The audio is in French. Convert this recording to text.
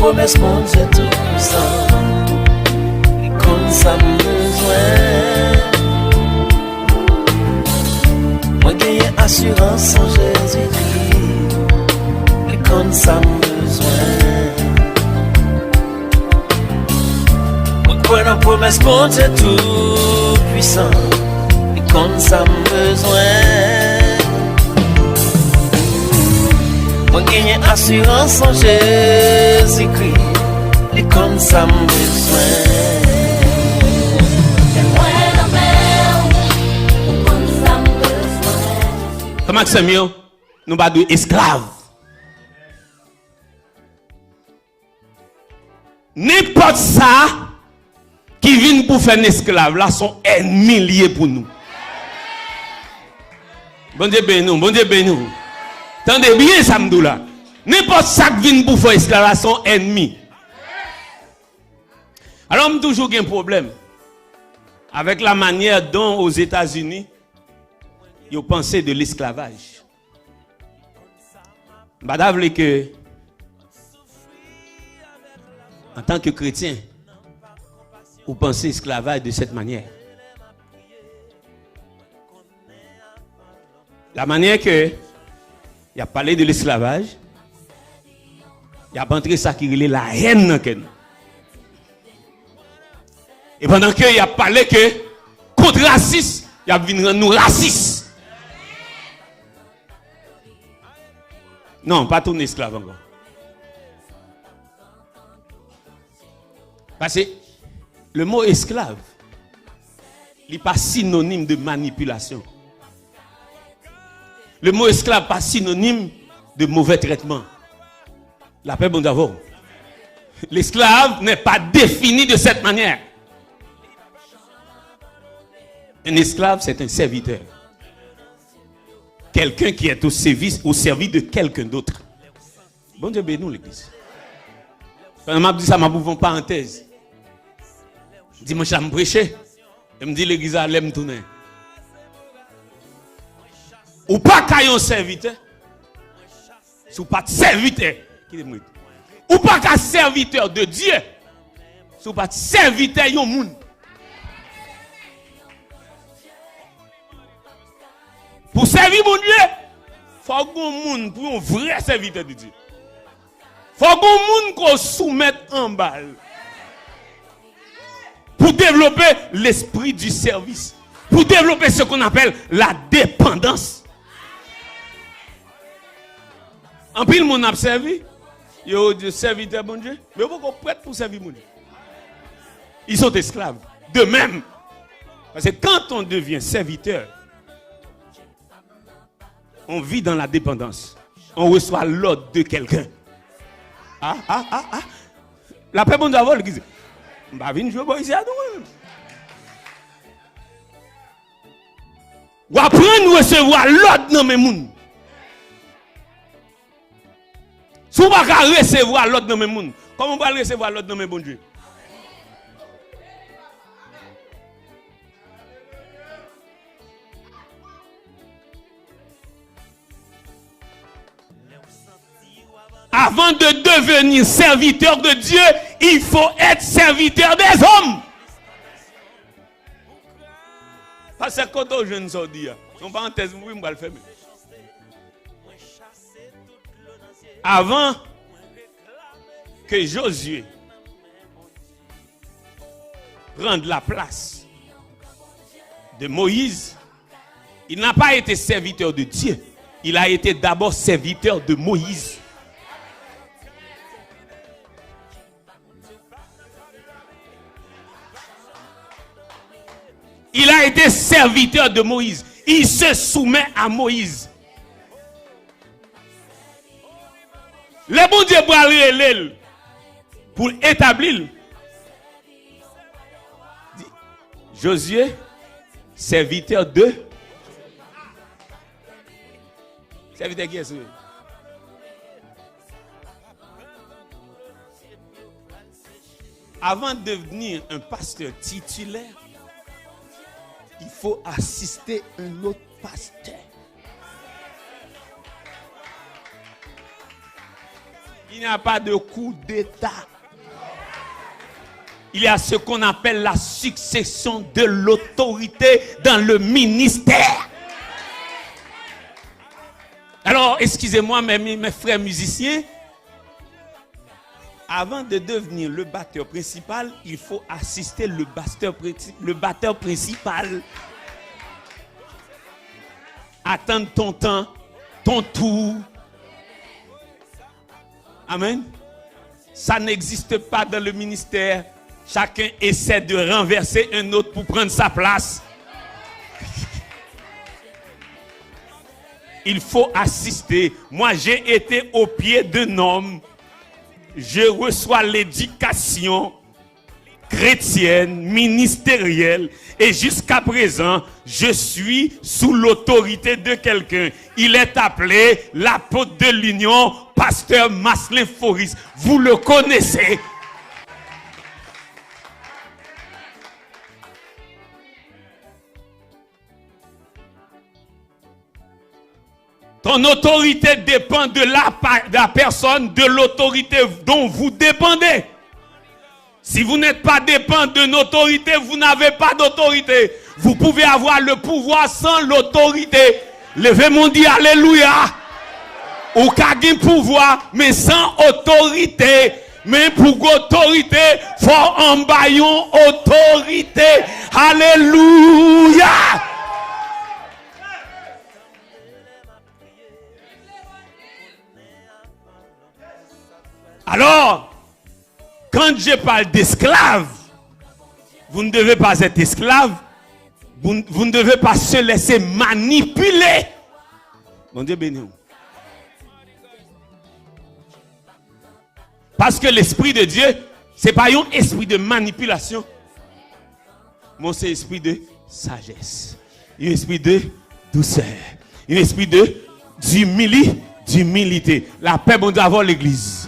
promesse, mon Dieu tout-puissant. Et comme ça besoin. Moi gagne assurance en Jésus-Christ. Et comme ça besoin. Moi crois dans promesse, mon Dieu tout-puissant. Et comme ça besoin. Moi gagne assurance en Jésus-Christ. Et comme ça besoin. Comment c'est mieux? Nous pas de esclaves. N'importe ça qui vient pour faire un esclave là sont ennemis liés pour nous. Bon Dieu bénis nous, bon Dieu bénis nous. Tendez bien ça me là. N'importe ça qui vient pour faire esclave là sont ennemis. Alors, on a toujours un problème avec la manière dont aux États-Unis ils pensaient de l'esclavage. Je veux que, en tant que chrétien, vous pensez esclavage de cette manière. La manière que il a parlé de l'esclavage, il a montré ça qui est la haine. Et pendant qu'il a parlé que contre racisme, il a venu rendre nous racistes. Non, pas tout esclave encore. Parce que le mot esclave, il n'est pas synonyme de manipulation. Le mot esclave n'est pas synonyme de mauvais traitement. La paix, bon d'abord. L'esclave n'est pas défini de cette manière. Un esclave, c'est un serviteur. Quelqu'un qui est au service de quelqu'un d'autre. Bon Dieu bénis nous l'église. Quand je dis ça, je vais une parenthèse. Dimanche, je me prêcher. Je me dis l'église à l'aime tourner. Ou pas qu'un serviteur. Ou pas de serviteur. Ou pas qu'un serviteur de Dieu. Ou pas de serviteur de monde. Pour servir mon Dieu, il faut que monde pour un vrai serviteur de Dieu. Il faut que monde qu'on soumette en balle. Pour développer l'esprit du service. Pour développer ce qu'on appelle la dépendance. En pile, mon a servi. Il y a des serviteurs, mon Dieu. Mais vous êtes prêts pour servir mon Dieu. Ils sont esclaves. De même. Parce que quand on devient serviteur, on vit dans la dépendance. On reçoit l'ordre de quelqu'un. La paix bon d'avoir l'église. On va venir jouer ici à nous. Ou apprendre à recevoir l'ordre dans mes mouns. Si vous ne pouvez pas recevoir l'ordre dans mes mouns, comment on va recevoir l'ordre dans mes bons Dieu? Avant de devenir serviteur de Dieu, il faut être serviteur des hommes. Parce que quand je ne sais pas, son parenthèse, vous pouvez le faire. Avant que Josué prenne la place de Moïse, il n'a pas été serviteur de Dieu. Il a été d'abord serviteur de Moïse. Il a été serviteur de Moïse. Il se soumet à Moïse. Le bon Dieu pour établir. Josué, serviteur de. Serviteur qui est-ce? Avant de devenir un pasteur titulaire, il faut assister un autre pasteur. Il n'y a pas de coup d'État. Il y a ce qu'on appelle la succession de l'autorité dans le ministère. Alors, excusez-moi, mes frères musiciens, avant de devenir le batteur principal, il faut assister le batteur principal. Attendre ton temps, ton tour. Amen. Ça n'existe pas dans le ministère. Chacun essaie de renverser un autre pour prendre sa place. Il faut assister. Moi, j'ai été au pied d'un homme. Je reçois l'éducation chrétienne, ministérielle, et jusqu'à présent, je suis sous l'autorité de quelqu'un. Il est appelé l'apôtre de l'Union, pasteur Maslin Foris. Vous le connaissez. Ton autorité dépend de la personne, de l'autorité dont vous dépendez. Si vous n'êtes pas dépendant d'une autorité, vous n'avez pas d'autorité. Vous pouvez avoir le pouvoir sans l'autorité. Levez-moi, dit alléluia. Ou qu'un pouvoir, mais sans autorité. Mais pour autorité, faut un baillon autorité. Alléluia. Alors, quand je parle d'esclave, vous ne devez pas être esclave. Vous ne devez pas se laisser manipuler. Mon Dieu béni. Parce que l'esprit de Dieu, c'est pas un esprit de manipulation. Mais c'est un esprit de sagesse. Un esprit de douceur. Un esprit d'humilité. La paix, bon Dieu, avant l'église.